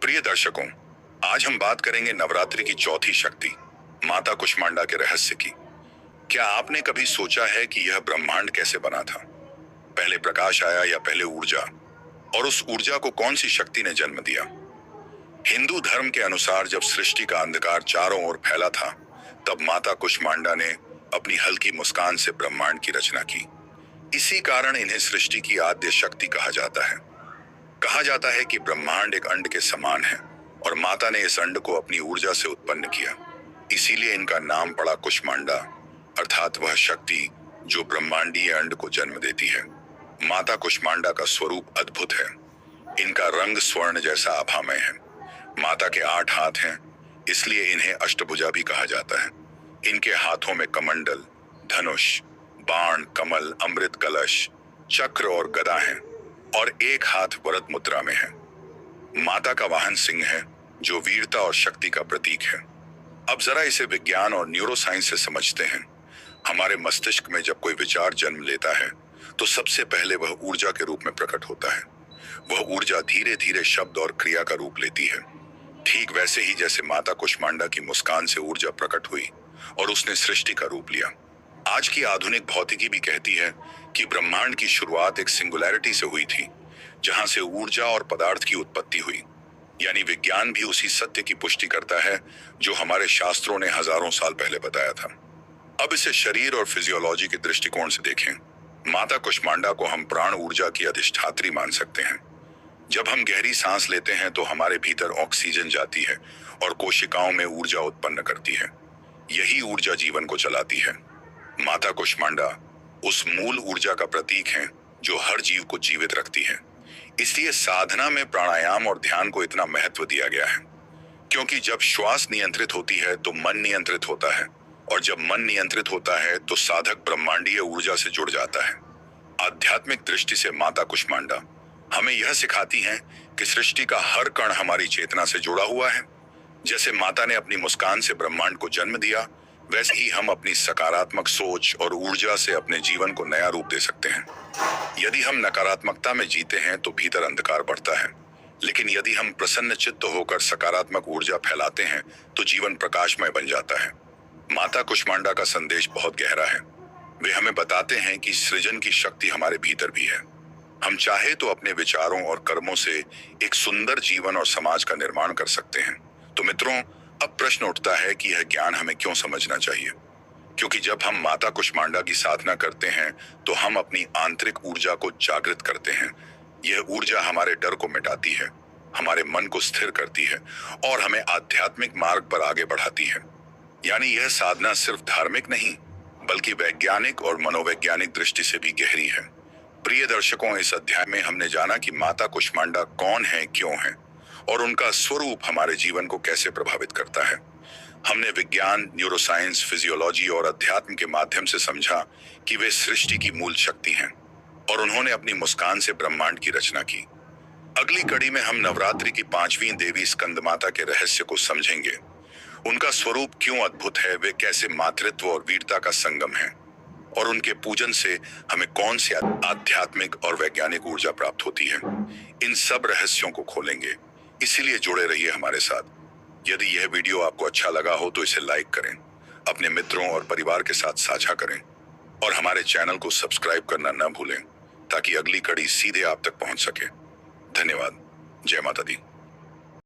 प्रिय दर्शकों, आज हम बात करेंगे नवरात्रि की चौथी शक्ति माता कुष्मांडा के रहस्य की। क्या आपने कभी सोचा है कि यह ब्रह्मांड कैसे बना था? पहले प्रकाश आया या पहले ऊर्जा? और उस ऊर्जा को कौन सी शक्ति ने जन्म दिया? हिंदू धर्म के अनुसार जब सृष्टि का अंधकार चारों ओर फैला था, तब माता कुष्मांडा ने अपनी हल्की मुस्कान से ब्रह्मांड की रचना की। इसी कारण इन्हें सृष्टि की आद्य शक्ति कहा जाता है। कहा जाता है कि ब्रह्मांड एक अंड के समान है और माता ने इस अंड को अपनी ऊर्जा से उत्पन्न किया। इसीलिए इनका नाम पड़ा कुष्मांडा, अर्थात वह शक्ति जो ब्रह्मांडीय अंड को जन्म देती है। माता कुष्मांडा का स्वरूप अद्भुत है। इनका रंग स्वर्ण जैसा आभामय है। माता के 8 हाथ हैं, इसलिए इन्हें अष्टभुजा भी कहा जाता है। इनके हाथों में कमंडल, धनुष, बाण, कमल, अमृत कलश, चक्र और गदा हैं और एक हाथ वरद मुद्रा में है। माता का वाहन सिंह है, जो वीरता और शक्ति का प्रतीक है। अब जरा इसे विज्ञान और न्यूरोसाइंस से समझते हैं। हमारे मस्तिष्क में जब कोई विचार जन्म लेता है, तो सबसे पहले वह ऊर्जा के रूप में प्रकट होता है। वह ऊर्जा धीरे धीरे शब्द और क्रिया का रूप लेती है। ठीक वैसे ही जैसे माता कुष्मांडा की मुस्कान से ऊर्जा प्रकट हुई और उसने सृष्टि का रूप लिया। आज की आधुनिक भौतिकी भी कहती है कि ब्रह्मांड की शुरुआत एक सिंगुलैरिटी से हुई थी, जहां से ऊर्जा और पदार्थ की उत्पत्ति हुई। यानी विज्ञान भी उसी सत्य की पुष्टि करता है जो हमारे शास्त्रों ने हजारों साल पहले बताया था। अब इसे शरीर और फिजियोलॉजी के दृष्टिकोण से देखें। माता कुष्मांडा को हम प्राण ऊर्जा की अधिष्ठात्री मान सकते हैं। जब हम गहरी सांस लेते हैं तो हमारे भीतर ऑक्सीजन जाती है और कोशिकाओं में ऊर्जा उत्पन्न करती है। यही ऊर्जा जीवन को चलाती है। माता कुष्मांडा उस मूल ऊर्जा का प्रतीक है जो हर जीव को जीवित रखती है। इसलिए साधना में प्राणायाम और ध्यान को इतना महत्व दिया गया है, क्योंकि जब श्वास नियंत्रित होती है तो मन नियंत्रित होता है, और जब मन नियंत्रित होता है तो साधक ब्रह्मांडीय ऊर्जा से जुड़ जाता है। आध्यात्मिक दृष्टि से माता कुष्मांडा हमें यह सिखाती हैं कि सृष्टि का हर कण हमारी चेतना से जुड़ा हुआ है। जैसे माता ने अपनी मुस्कान से ब्रह्मांड को जन्म दिया, वैसे ही हम अपनी सकारात्मक सोच और ऊर्जा से अपने जीवन को नया रूप दे सकते हैं। यदि हम नकारात्मकता में जीते हैं तो भीतर अंधकार बढ़ता है, लेकिन यदि हम प्रसन्न चित्त होकर सकारात्मक ऊर्जा फैलाते हैं तो जीवन प्रकाशमय बन जाता है। माता कुष्मांडा का संदेश बहुत गहरा है। वे हमें बताते हैं कि सृजन की शक्ति हमारे भीतर भी है। हम चाहे तो अपने विचारों और कर्मों से एक सुंदर जीवन और समाज का निर्माण कर सकते हैं। तो मित्रों, अब प्रश्न उठता है कि यह ज्ञान हमें क्यों समझना चाहिए? क्योंकि जब हम माता कुष्मांडा की साधना करते हैं तो हम अपनी आंतरिक ऊर्जा को जागृत करते हैं। यह ऊर्जा हमारे डर को मिटाती है, हमारे मन को स्थिर करती है और हमें आध्यात्मिक मार्ग पर आगे बढ़ाती है। यानी यह साधना सिर्फ धार्मिक नहीं, बल्कि वैज्ञानिक और मनोवैज्ञानिक दृष्टि से भी गहरी है। प्रिय दर्शकों, इस अध्याय में हमने जाना कि माता कुष्मांडा कौन है, क्यों है और उनका स्वरूप हमारे जीवन को कैसे प्रभावित करता है। हमने विज्ञान, न्यूरोसाइंस, फिजियोलॉजी और अध्यात्म के माध्यम से समझा कि वे सृष्टि की मूल शक्ति हैं और उन्होंने अपनी मुस्कान से ब्रह्मांड की रचना की। अगली कड़ी में हम नवरात्रि की 5वीं देवी स्कंदमाता के रहस्य को समझेंगे। उनका स्वरूप क्यों अद्भुत है, वे कैसे मातृत्व और वीरता का संगम है और उनके पूजन से हमें कौन सी आध्यात्मिक और वैज्ञानिक ऊर्जा प्राप्त होती है। इन सब रहस्यों को खोलेंगे, इसीलिए जुड़े रहिए हमारे साथ। यदि यह वीडियो आपको अच्छा लगा हो तो इसे लाइक करें, अपने मित्रों और परिवार के साथ साझा करें और हमारे चैनल को सब्सक्राइब करना न भूलें, ताकि अगली कड़ी सीधे आप तक पहुंच सके। धन्यवाद। जय माता दी।